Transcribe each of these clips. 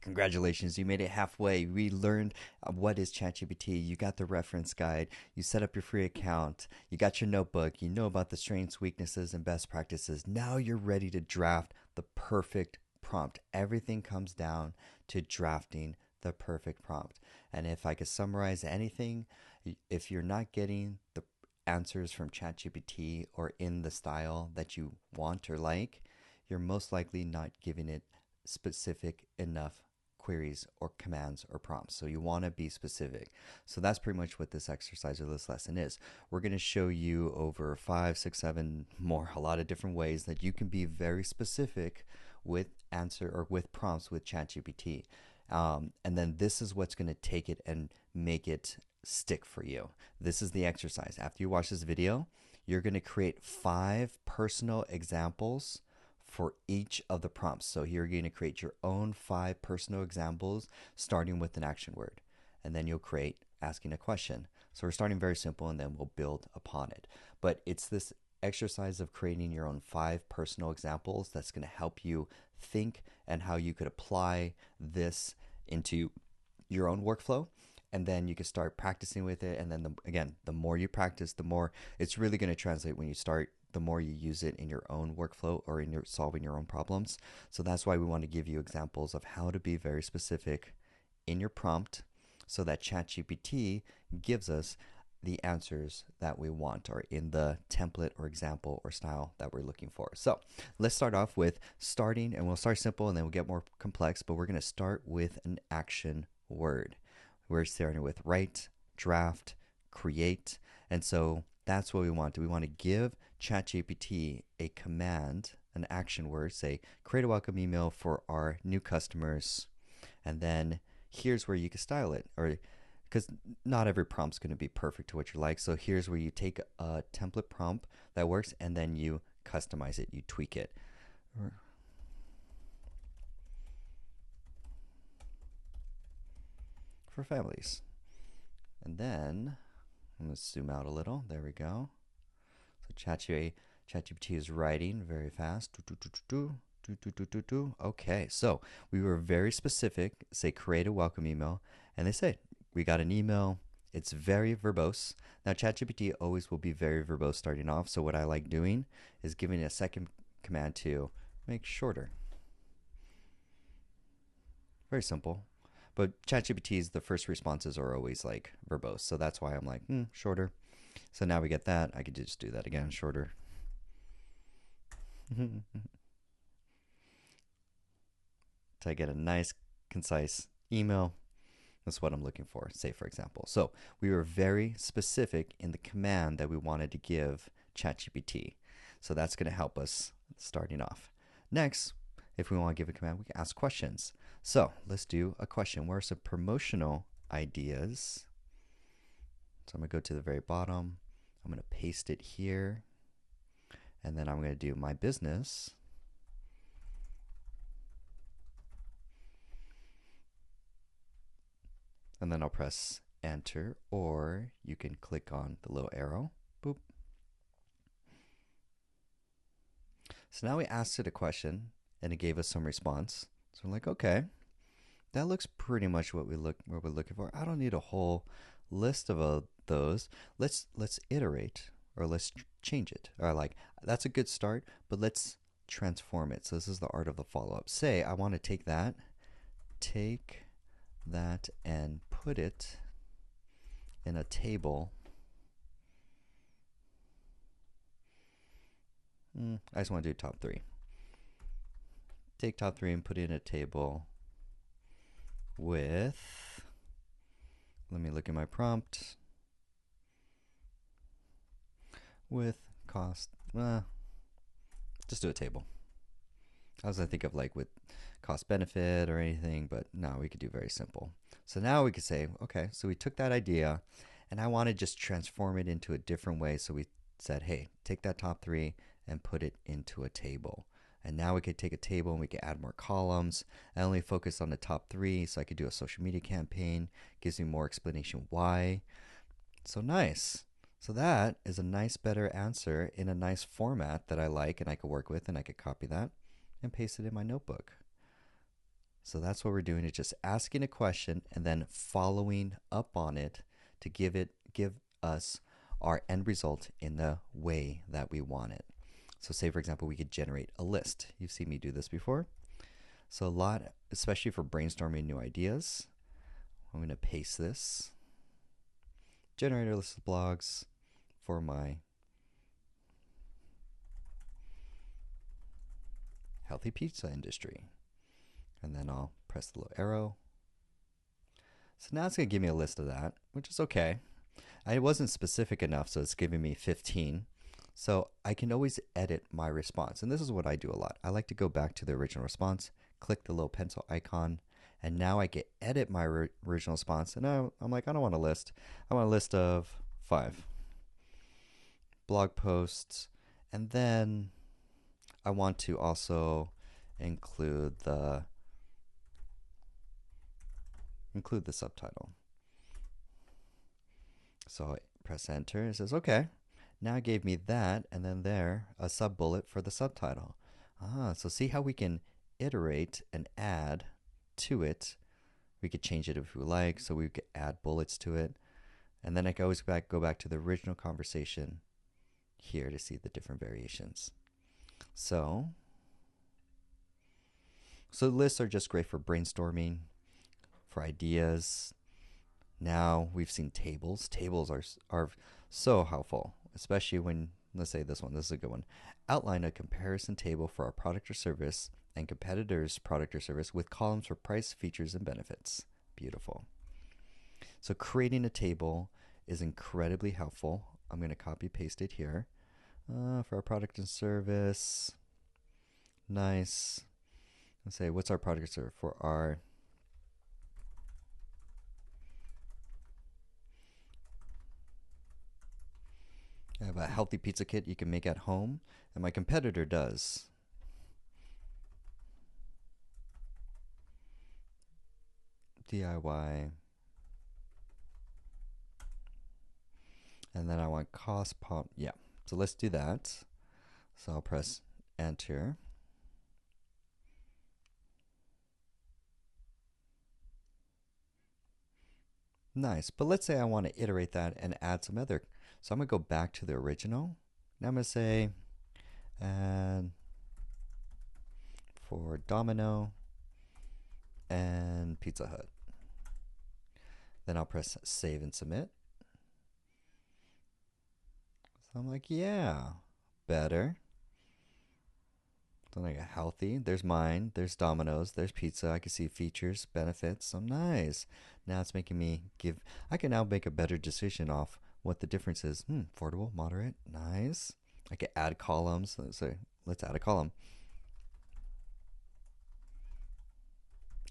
Congratulations, you made it halfway. We learned what is ChatGPT. You got the reference guide. You set up your free account. You got your notebook. You know about the strengths, weaknesses, and best practices. Now you're ready to draft the perfect prompt. Everything comes down to drafting the perfect prompt. And if I could summarize anything, if you're not getting the answers from ChatGPT or in the style that you want or like, you're most likely not giving it specific enough queries or commands or prompts. So you want to be specific. So that's pretty much what this exercise or this lesson is. We're going to show you over 5, 6, 7 more, a lot of different ways that you can be very specific with answer or with prompts with ChatGPT. And then this is what's going to take it and make it stick for you. This is the exercise. After you watch this video, you're going to create 5 personal examples for each of the prompts. So here you're going to create your own 5 personal examples starting with an action word. And then you'll create asking a question. So we're starting very simple and then we'll build upon it. But it's this exercise of creating your own 5 personal examples that's going to help you think and how you could apply this into your own workflow. And then you can start practicing with it. And then again, the more you practice, the more it's really going to translate when you start, the more you use it in your own workflow or in your solving your own problems. So that's why we want to give you examples of how to be very specific in your prompt so that ChatGPT gives us the answers that we want or in the template or example or style that we're looking for. So let's start off with starting, and we'll start simple and then we'll get more complex, but we're going to start with an action word. We're starting with write, draft, create. And so that's what we want. We want to give ChatGPT a command, an action word, say, create a welcome email for our new customers. And then here's where you can style it, or because not every prompt's going to be perfect to what you like. So here's where you take a template prompt that works and then you customize it, you tweak it. For families. And then I'm going to zoom out a little. There we go. So ChatGPT is writing very fast. Okay, so we were very specific. Say create a welcome email, and they say we got an email. It's very verbose. Now ChatGPT always will be very verbose starting off. So what I like doing is giving it a second command to make shorter. Very simple. But ChatGPT's the first responses are always like verbose. So that's why I'm like, shorter. So now we get that. I could just do that again, shorter. So I get a nice, concise email. That's what I'm looking for, say, for example. So we were very specific in the command that we wanted to give ChatGPT. So that's going to help us starting off. Next, if we want to give a command, we can ask questions. So let's do a question. Where are some promotional ideas? So I'm going to go to the very bottom. I'm going to paste it here. And then I'm going to do my business. And then I'll press enter, or you can click on the little arrow. Boop. So now we asked it a question and it gave us some response. So we're like, okay, that looks pretty much what we're looking for. I don't need a whole list of those. Let's iterate, or let's change it. Or like, that's a good start, but let's transform it. So this is the art of the follow-up. Say I want to take that and put it in a table. I just want to do top 3. Take top 3 and put it in a table with, let me look at my prompt, with cost, just do a table. I was going to think of like with cost benefit or anything, but no, we could do very simple. So now we could say, okay, so we took that idea and I want to just transform it into a different way. So we said, hey, take that top 3 and put it into a table. And now we could take a table and we could add more columns. I only focus on the top 3, so I could do a social media campaign. Gives me more explanation why. So nice. So that is a nice, better answer in a nice format that I like and I could work with, and I could copy that and paste it in my notebook. So that's what we're doing, is just asking a question and then following up on it to give us our end result in the way that we want it. So say for example, we could generate a list. You've seen me do this before. So a lot, especially for brainstorming new ideas. I'm going to paste this. Generate a list of blogs for my healthy pizza industry. And then I'll press the little arrow. So now it's going to give me a list of that, which is okay. I wasn't specific enough, so it's giving me 15. So I can always edit my response. And this is what I do a lot. I like to go back to the original response, click the little pencil icon, and now I can edit my original response. And I'm like, I don't want a list. I want a list of 5 blog posts. And then I want to also include the subtitle. So I press enter. It says, okay. Now it gave me that, and then there, a sub bullet for the subtitle. So see how we can iterate and add to it. We could change it if we like, so we could add bullets to it. And then I can always go back to the original conversation here to see the different variations. So lists are just great for brainstorming, for ideas. Now we've seen tables. Tables are so helpful, especially when, let's say this one, this is a good one. Outline a comparison table for our product or service and competitors' product or service with columns for price, features, and benefits. Beautiful. So creating a table is incredibly helpful. I'm going to copy paste it here. For our product and service. Nice. Let's say, what's our product or service for our I have a healthy pizza kit you can make at home, and my competitor does. DIY. And then I want cost pump. Yeah. So let's do that. So I'll press enter. Nice. But let's say I want to iterate that and add some other. So I'm going to go back to the original. Now I'm going to say, and for Domino and Pizza Hut. Then I'll press save and submit. So I'm like, yeah, better. Then I got healthy. There's mine. There's Domino's. There's pizza. I can see features, benefits. So nice. Now it's making me give. I can now make a better decision off what the difference is. Affordable, moderate, nice. I can add columns. So let's add a column.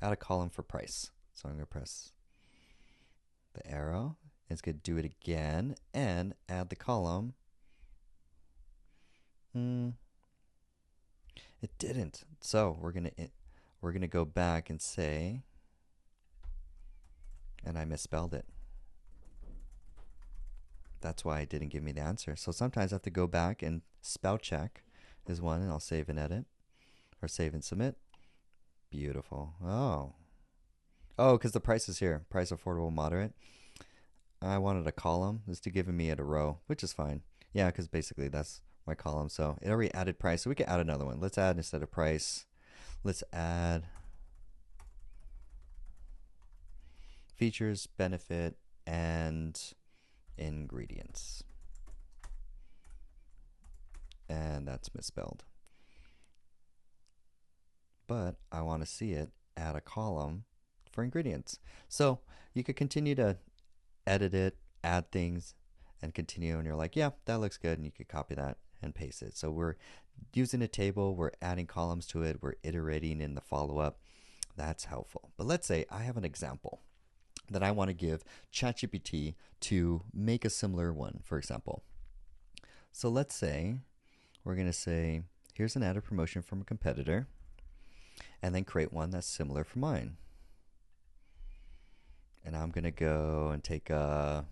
Add a column for price. So I'm going to press the arrow. It's going to do it again and add the column. It didn't. So we're gonna go back and say, and I misspelled it. That's why it didn't give me the answer. So sometimes I have to go back and spell check is one, and I'll save and edit, or save and submit. Beautiful. Oh, because the price is here. Price, affordable, moderate. I wanted a column. It's to giving me it a row, which is fine. Yeah, because basically that's my column. So it already added price, so we can add another one. Let's add, instead of price, let's add features, benefit, and ingredients. And that's misspelled. But I want to see it add a column for ingredients. So you could continue to edit it, add things, and continue, and you're like, yeah, that looks good, and you could copy that and paste it. So we're using a table, we're adding columns to it, we're iterating in the follow-up. That's helpful. But let's say I have an example that I want to give ChatGPT to make a similar one, for example. So let's say we're going to say, here's an added promotion from a competitor, and then create one that's similar for mine. And I'm going to go and take a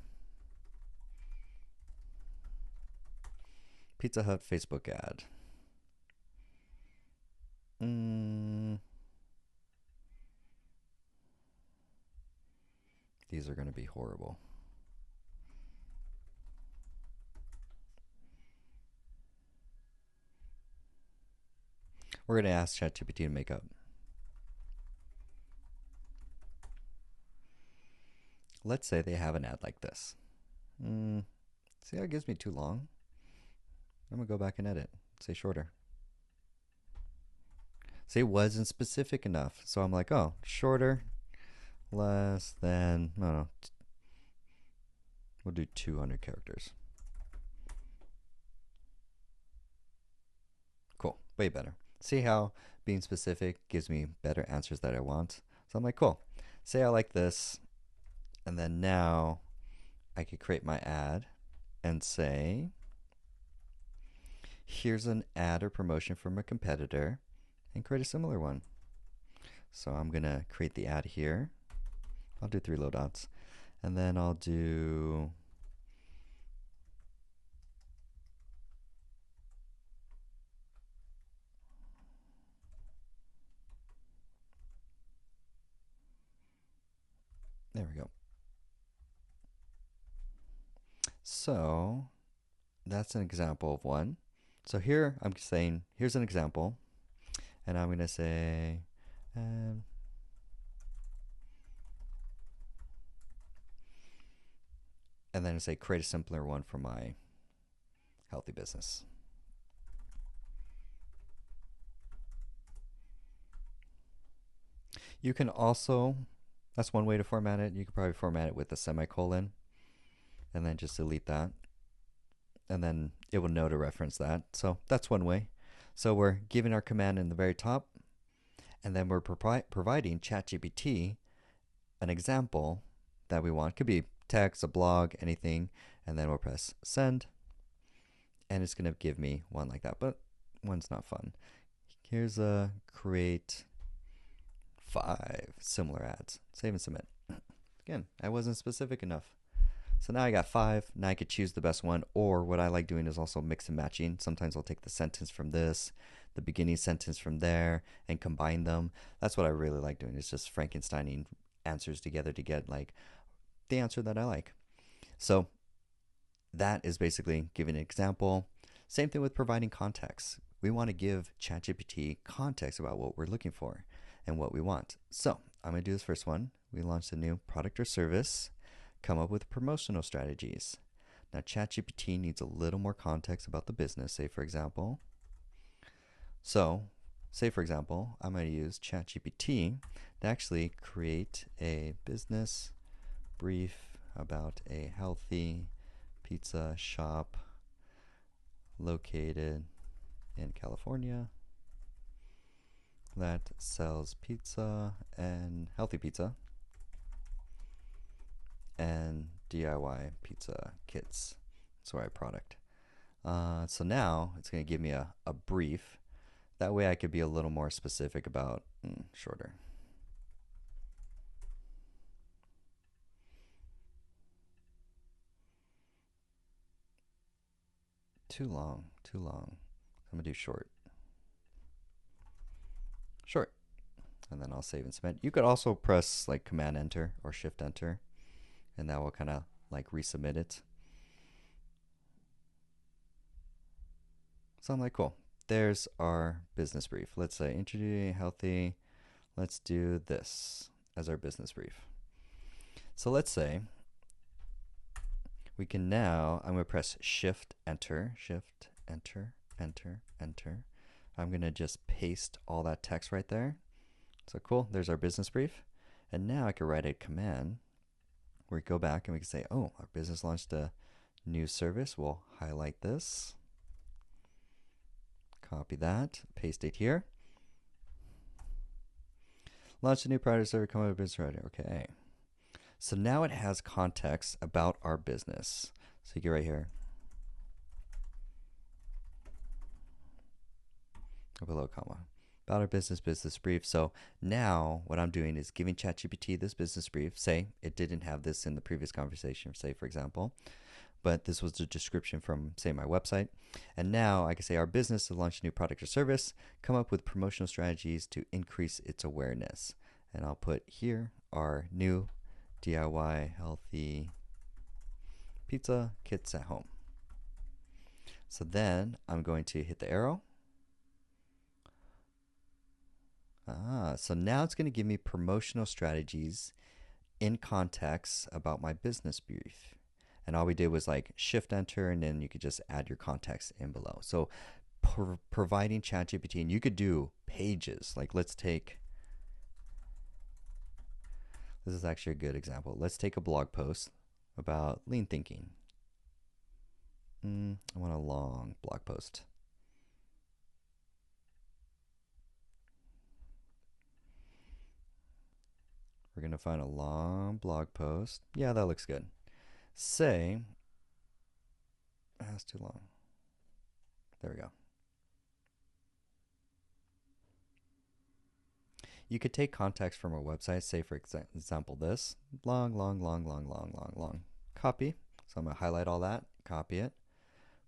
Pizza Hut Facebook ad. These are going to be horrible. We're going to ask ChatGPT to make up. Let's say they have an ad like this. See how it gives me too long? I'm going to go back and edit. Say shorter. See, it wasn't specific enough. So I'm like, oh, shorter, less than, I don't know, we'll do 200 characters. Cool, way better. See how being specific gives me better answers that I want? So I'm like, cool. Say I like this, and then now I could create my ad and say, here's an ad or promotion from a competitor, and create a similar one. So I'm going to create the ad here. I'll do 3 low dots. And then I'll do there we go. So that's an example of one. So here I'm saying, here's an example. And I'm going to say, and then I say create a simpler one for my healthy business. You can also, that's one way to format it. You could probably format it with a semicolon and then just delete that. And then it will know to reference that. So that's one way. So we're giving our command in the very top, and then we're providing ChatGPT an example that we want. Could be text, a blog, anything, and then we'll press send, and it's going to give me one like that, but one's not fun. Here's a create 5 similar ads. Save and submit. Again, I wasn't specific enough. So now I got 5. Now I could choose the best one, or what I like doing is also mix and matching. Sometimes I'll take the sentence from this, the beginning sentence from there, and combine them. That's what I really like doing. It's just Frankensteining answers together to get like the answer that I like. So that is basically giving an example. Same thing with providing context. We want to give ChatGPT context about what we're looking for and what we want. So I'm going to do this first one. We launched a new product or service. Come up with promotional strategies. Now ChatGPT needs a little more context about the business, say for example. So say for example, I'm going to use ChatGPT to actually create a business brief about a healthy pizza shop located in California that sells pizza and healthy pizza and DIY pizza kits. It's the right product. So now it's going to give me a brief. That way I could be a little more specific about shorter. Too long. I'm going to do short. Short. And then I'll save and submit. You could also press like Command Enter or Shift Enter, and that will kind of like resubmit it. So I'm like, cool. There's our business brief. Let's say introducing healthy. Let's do this as our business brief. So let's say we can now, I'm going to press Shift Enter, Shift Enter, Enter, Enter. I'm going to just paste all that text right there. So cool, there's our business brief. And now I can write a command where we go back and we can say, oh, our business launched a new service. We'll highlight this. Copy that, paste it here. Launch a new product service, come up with business writer. Okay. So now it has context about our business. So you get right here. Below comma. About our business brief. So now what I'm doing is giving ChatGPT this business brief. Say it didn't have this in the previous conversation, say for example, but this was the description from, say, my website. And now I can say our business has launched a new product or service, come up with promotional strategies to increase its awareness. And I'll put here our new DIY healthy pizza kits at home. So then I'm going to hit the arrow. So now it's going to give me promotional strategies in context about my business brief. And all we did was like shift enter, and then you could just add your context in below. So providing ChatGPT, and you could do pages. Like let's take, this is actually a good example. Let's take a blog post about lean thinking. I want a long blog post. We're going to find a long blog post. Yeah, that looks good. Say, that's too long. There we go. You could take context from a website, say for example this, long. Copy. So I'm going to highlight all that, copy it,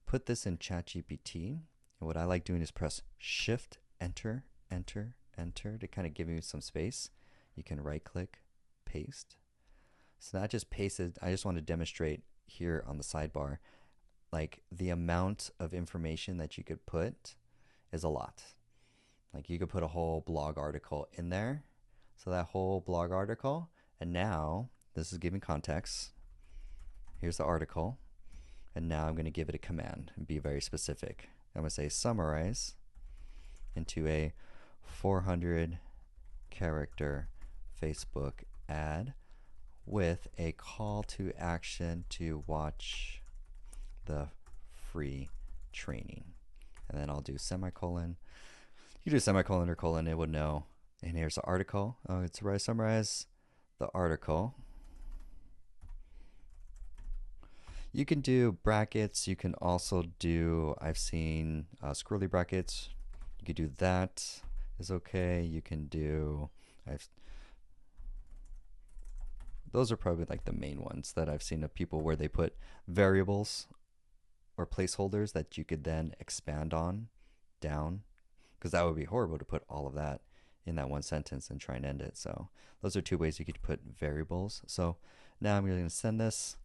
put this in ChatGPT. And what I like doing is press Shift, Enter, Enter, Enter to kind of give you some space. You can right click, paste. So that just pasted. I just want to demonstrate here on the sidebar, like the amount of information that you could put is a lot. Like you could put a whole blog article in there. So that whole blog article, and now this is giving context. Here's the article. And now I'm going to give it a command and be very specific. I'm going to say summarize into a 400 character Facebook ad with a call to action to watch the free training. And then I'll do semicolon. You do semicolon or colon, it would know. And here's the article. Oh, it's where I summarize the article. You can do brackets. You can also do, I've seen squirrely brackets. You could do that is okay. You can do, those are probably like the main ones that I've seen of people where they put variables or placeholders that you could then expand on down, because that would be horrible to put all of that in that one sentence and try and end it. So those are two ways you could put variables. So now I'm going to send this,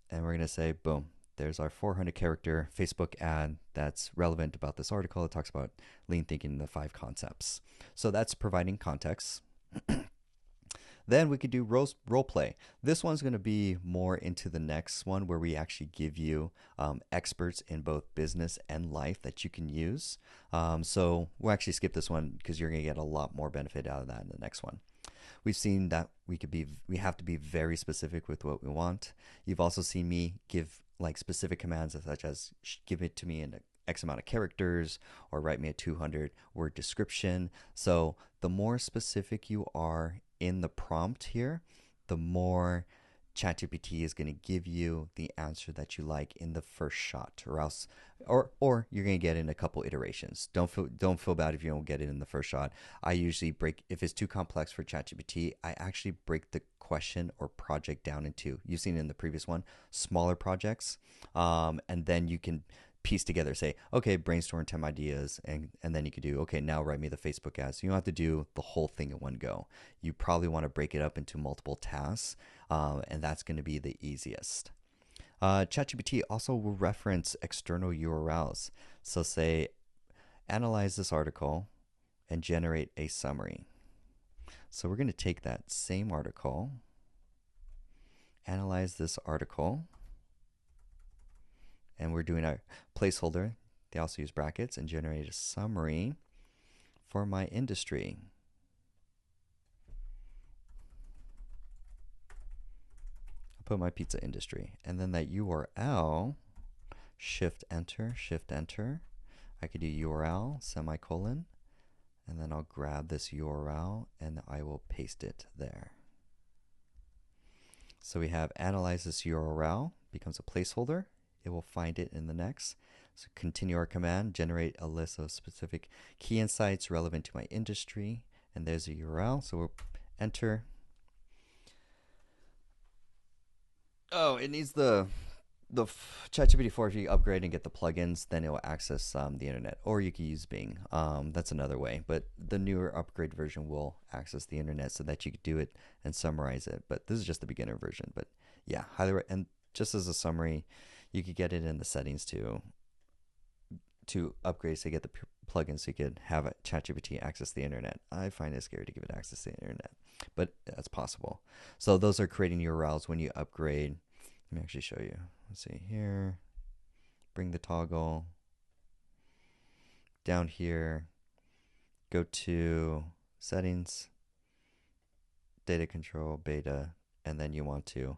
and we're going to say, boom, there's our 400 character Facebook ad that's relevant about this article. It talks about lean thinking, the 5 concepts. So that's providing context. Then we could do role play. This one's going to be more into the next one, where we actually give you experts in both business and life that you can use. So we'll actually skip this one because you're going to get a lot more benefit out of that in the next one. We've seen that we have to be very specific with what we want. You've also seen me give like specific commands such as give it to me in X amount of characters, or write me a 200 word description. So the more specific you are in the prompt here, the more ChatGPT is going to give you the answer that you like in the first shot, or you're going to get it in a couple iterations. Don't feel bad if you don't get it in the first shot. I usually break, if it's too complex for ChatGPT, I actually break the question or project down into, you've seen it in the previous one, smaller projects, and then you can piece together, say, okay, brainstorm 10 ideas, and then you could do, okay, now write me the Facebook ad. So you don't have to do the whole thing in one go. You probably want to break it up into multiple tasks, and that's going to be the easiest. ChatGPT also will reference external URLs. So say, analyze this article and generate a summary. So we're going to take that same article, analyze this article, and we're doing our placeholder. They also use brackets, and generate a summary for my industry. I'll put my pizza industry, and then that URL, shift enter, shift enter. I could do URL semicolon, and then I'll grab this URL and I will paste it there. So we have analyze this URL becomes a placeholder. It will find it in the next. So continue our command, generate a list of specific key insights relevant to my industry. And there's a URL. So we'll enter. Oh, it needs the the ChatGPT 4, if you upgrade and get the plugins, then it will access the internet, or you can use Bing. That's another way. But the newer upgrade version will access the internet so that you could do it and summarize it. But this is just the beginner version. But yeah, and just as a summary, you could get it in the settings to upgrade so you get the plugins so you could have a ChatGPT access the internet. I find it scary to give it access to the internet, but that's possible. So those are creating URLs when you upgrade. Let me actually show you. Let's see here. Bring the toggle down here. Go to settings, data control, beta, and then you want to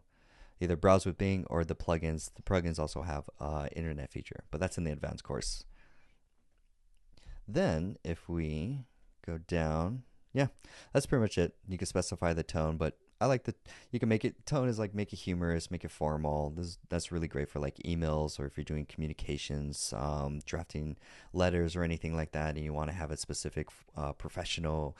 either browse with Bing or the plugins. The plugins also have internet feature, but that's in the advanced course. Then if we go down, yeah, that's pretty much it. You can specify the tone, but I like the you can make it tone is like make it humorous, make it formal. That's really great for like emails or if you're doing communications, drafting letters or anything like that, and you want to have a specific professional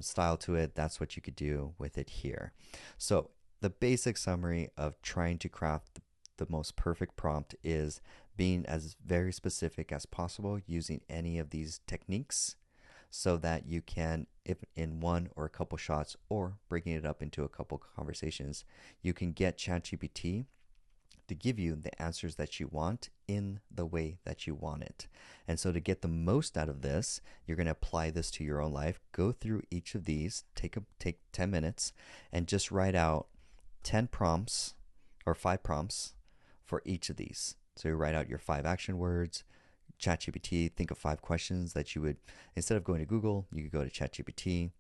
style to it. That's what you could do with it here. So the basic summary of trying to craft the most perfect prompt is being as very specific as possible using any of these techniques so that you can, if in one or a couple shots or breaking it up into a couple conversations, you can get ChatGPT to give you the answers that you want in the way that you want it. And so to get the most out of this, you're going to apply this to your own life. Go through each of these, take 10 minutes and just write out 10 prompts or 5 prompts for each of these. So you write out your 5 action words. ChatGPT, think of 5 questions that you would, instead of going to Google, you could go to ChatGPT.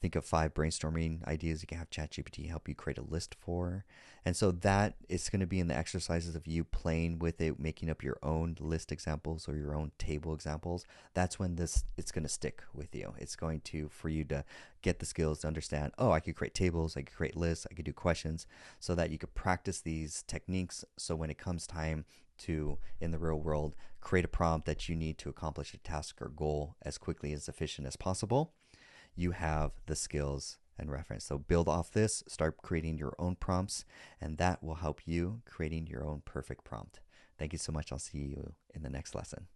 Think of 5 brainstorming ideas you can have ChatGPT help you create a list for. And so that is going to be in the exercises of you playing with it, making up your own list examples or your own table examples. That's when it's going to stick with you. It's going to, for you to get the skills to understand, oh, I could create tables, I could create lists, I could do questions, so that you could practice these techniques. So when it comes time to, in the real world, create a prompt that you need to accomplish a task or goal as quickly as efficient as possible, you have the skills and reference. So build off this, start creating your own prompts, and that will help you creating your own perfect prompt. Thank you so much. I'll see you in the next lesson.